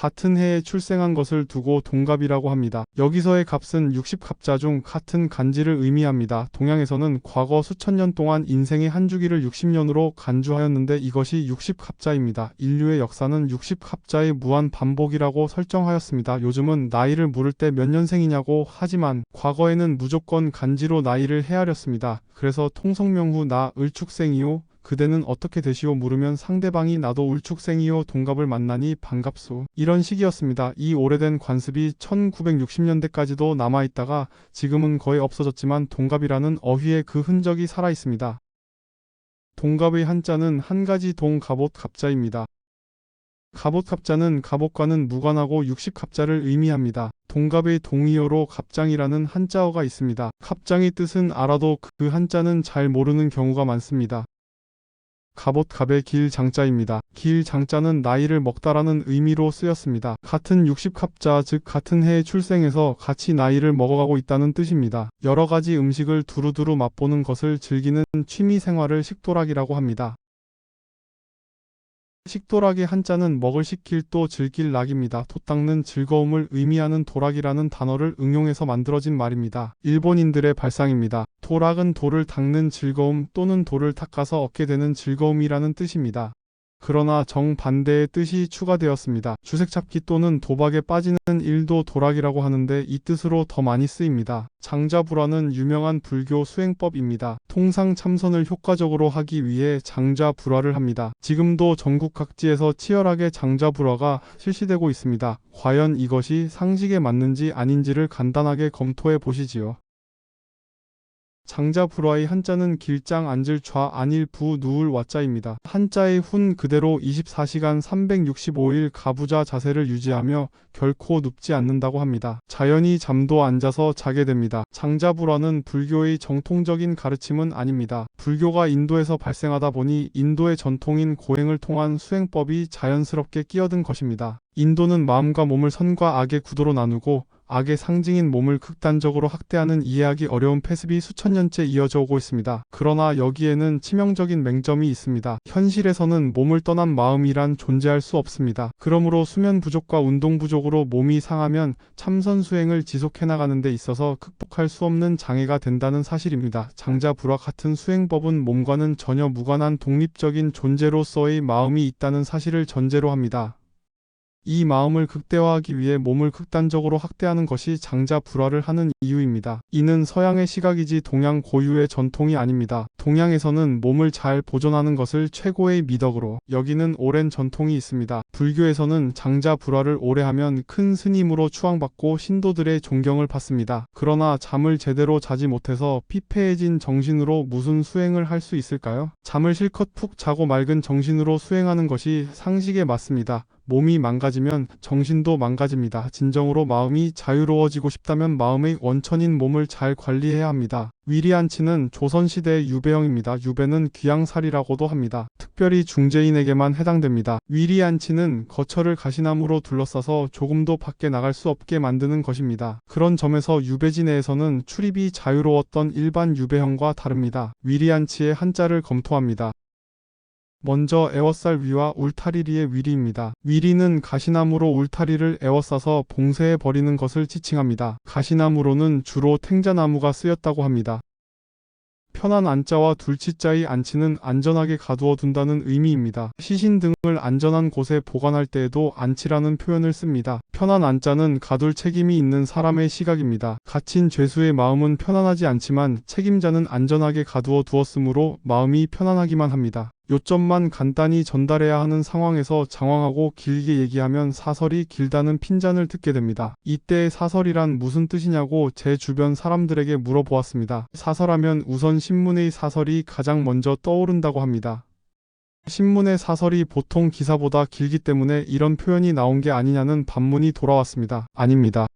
같은 해에 출생한 것을 두고 동갑이라고 합니다. 여기서의 갑은 60갑자 중 같은 간지를 의미합니다. 동양에서는 과거 수천 년 동안 인생의 한 주기를 60년으로 간주하였는데 이것이 60갑자입니다. 인류의 역사는 60갑자의 무한 반복이라고 설정하였습니다. 요즘은 나이를 물을 때 몇 년생이냐고 하지만 과거에는 무조건 간지로 나이를 헤아렸습니다. 그래서 통성명후 나 을축생이요 그대는 어떻게 되시오 물으면 상대방이 나도 울축생이요 동갑을 만나니 반갑소. 이런 식이었습니다. 이 오래된 관습이 1960년대까지도 남아있다가 지금은 거의 없어졌지만 동갑이라는 어휘의 그 흔적이 살아있습니다. 동갑의 한자는 한 가지 동갑옷 갑자입니다. 갑옷 갑자는 갑옷과는 무관하고 60갑자를 의미합니다. 동갑의 동의어로 갑장이라는 한자어가 있습니다. 갑장의 뜻은 알아도 그 한자는 잘 모르는 경우가 많습니다. 갑옷 갑의 길 장자입니다. 길 장자는 나이를 먹다라는 의미로 쓰였습니다. 같은 60갑자 즉 같은 해에 출생해서 같이 나이를 먹어가고 있다는 뜻입니다. 여러 가지 음식을 두루두루 맛보는 것을 즐기는 취미 생활을 식도락이라고 합니다. 식도락의 한자는 먹을 식길 또 즐길 락입니다. 돛 닦는 즐거움을 의미하는 도락이라는 단어를 응용해서 만들어진 말입니다. 일본인들의 발상입니다. 도락은 돌을 닦는 즐거움 또는 돌을 닦아서 얻게 되는 즐거움이라는 뜻입니다. 그러나 정반대의 뜻이 추가되었습니다. 주색잡기 또는 도박에 빠지는 일도 도락이라고 하는데 이 뜻으로 더 많이 쓰입니다. 장자불화는 유명한 불교 수행법입니다. 통상 참선을 효과적으로 하기 위해 장자불화를 합니다. 지금도 전국 각지에서 치열하게 장자불화가 실시되고 있습니다. 과연 이것이 상식에 맞는지 아닌지를 간단하게 검토해 보시지요. 장자불화의 한자는 길장 앉을 좌 안일 부 누울 와자입니다. 한자의 훈 그대로 24시간 365일 가부좌 자세를 유지하며 결코 눕지 않는다고 합니다. 자연히 잠도 앉아서 자게 됩니다. 장자불화는 불교의 정통적인 가르침은 아닙니다. 불교가 인도에서 발생하다 보니 인도의 전통인 고행을 통한 수행법이 자연스럽게 끼어든 것입니다. 인도는 마음과 몸을 선과 악의 구도로 나누고 악의 상징인 몸을 극단적으로 학대하는 이해하기 어려운 폐습이 수천 년째 이어져 오고 있습니다. 그러나 여기에는 치명적인 맹점이 있습니다. 현실에서는 몸을 떠난 마음이란 존재할 수 없습니다. 그러므로 수면 부족과 운동 부족으로 몸이 상하면 참선 수행을 지속해 나가는 데 있어서 극복할 수 없는 장애가 된다는 사실입니다. 장자불화 같은 수행법은 몸과는 전혀 무관한 독립적인 존재로서의 마음이 있다는 사실을 전제로 합니다. 이 마음을 극대화하기 위해 몸을 극단적으로 학대하는 것이 장자불화를 하는 이유입니다. 이는 서양의 시각이지 동양 고유의 전통이 아닙니다. 동양에서는 몸을 잘 보존하는 것을 최고의 미덕으로 여기는 오랜 전통이 있습니다. 불교에서는 장자불화를 오래 하면 큰 스님으로 추앙받고 신도들의 존경을 받습니다. 그러나 잠을 제대로 자지 못해서 피폐해진 정신으로 무슨 수행을 할 수 있을까요? 잠을 실컷 푹 자고 맑은 정신으로 수행하는 것이 상식에 맞습니다. 몸이 망가지면 정신도 망가집니다. 진정으로 마음이 자유로워지고 싶다면 마음의 원천인 몸을 잘 관리해야 합니다. 위리안치는 조선시대의 유배형입니다. 유배는 귀양살이라고도 합니다. 특별히 중재인에게만 해당됩니다. 위리안치는 거처를 가시나무로 둘러싸서 조금도 밖에 나갈 수 없게 만드는 것입니다. 그런 점에서 유배지 내에서는 출입이 자유로웠던 일반 유배형과 다릅니다. 위리안치의 한자를 검토합니다. 먼저 에워쌀 위와 울타리리의 위리입니다. 위리는 가시나무로 울타리를 에워싸서 봉쇄해 버리는 것을 지칭합니다. 가시나무로는 주로 탱자나무가 쓰였다고 합니다. 편한 안자와 둘치자의 안치는 안전하게 가두어 둔다는 의미입니다. 시신 등을 안전한 곳에 보관할 때에도 안치라는 표현을 씁니다. 편한 안자는 가둘 책임이 있는 사람의 시각입니다. 갇힌 죄수의 마음은 편안하지 않지만 책임자는 안전하게 가두어 두었으므로 마음이 편안하기만 합니다. 요점만 간단히 전달해야 하는 상황에서 장황하고 길게 얘기하면 사설이 길다는 핀잔을 듣게 됩니다. 이때 사설이란 무슨 뜻이냐고 제 주변 사람들에게 물어보았습니다. 사설하면 우선 신문의 사설이 가장 먼저 떠오른다고 합니다. 신문의 사설이 보통 기사보다 길기 때문에 이런 표현이 나온 게 아니냐는 반문이 돌아왔습니다. 아닙니다.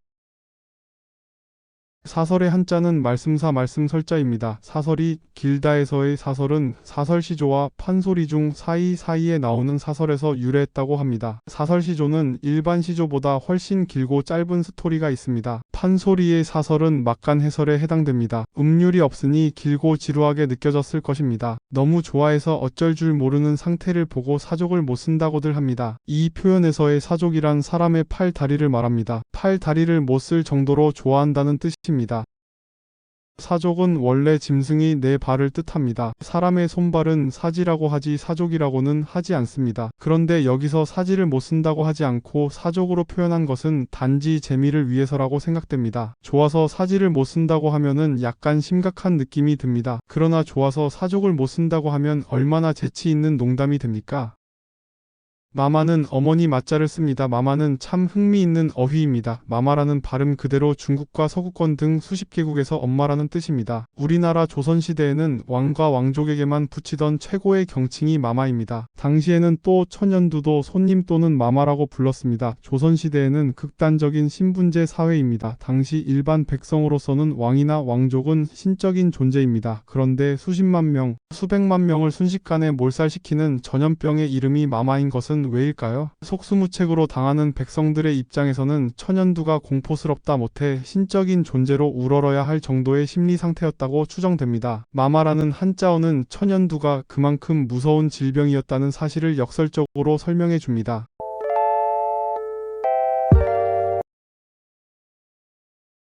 사설의 한자는 말씀사 말씀설자입니다. 사설이 길다에서의 사설은 사설시조와 판소리 중 사이사이에 나오는 사설에서 유래했다고 합니다. 사설시조는 일반 시조보다 훨씬 길고 짧은 스토리가 있습니다. 판소리의 사설은 막간 해설에 해당됩니다. 음률이 없으니 길고 지루하게 느껴졌을 것입니다. 너무 좋아해서 어쩔 줄 모르는 상태를 보고 사족을 못 쓴다고들 합니다. 이 표현에서의 사족이란 사람의 팔 다리를 말합니다. 팔 다리를 못 쓸 정도로 좋아한다는 뜻입니다. 사족은 원래 짐승이 네 발을 뜻합니다. 사람의 손발은 사지라고 하지 사족이라고는 하지 않습니다. 그런데 여기서 사지를 못 쓴다고 하지 않고 사족으로 표현한 것은 단지 재미를 위해서라고 생각됩니다. 좋아서 사지를 못 쓴다고 하면은 약간 심각한 느낌이 듭니다. 그러나 좋아서 사족을 못 쓴다고 하면 얼마나 재치 있는 농담이 됩니까? 마마는 어머니 맞자를 씁니다. 마마는 참 흥미있는 어휘입니다. 마마라는 발음 그대로 중국과 서구권 등 수십 개국에서 엄마라는 뜻입니다. 우리나라 조선시대에는 왕과 왕족에게만 붙이던 최고의 경칭이 마마입니다. 당시에는 또 천연두도 손님 또는 마마라고 불렀습니다. 조선시대에는 극단적인 신분제 사회입니다. 당시 일반 백성으로서는 왕이나 왕족은 신적인 존재입니다. 그런데 수십만 명, 수백만 명을 순식간에 몰살시키는 전염병의 이름이 마마인 것은 왜일까요? 속수무책으로 당하는 백성들의 입장에서는 천연두가 공포스럽다 못해 신적인 존재로 우러러야 할 정도의 심리 상태였다고 추정됩니다. 마마라는 한자어는 천연두가 그만큼 무서운 질병이었다는 사실을 역설적으로 설명해 줍니다.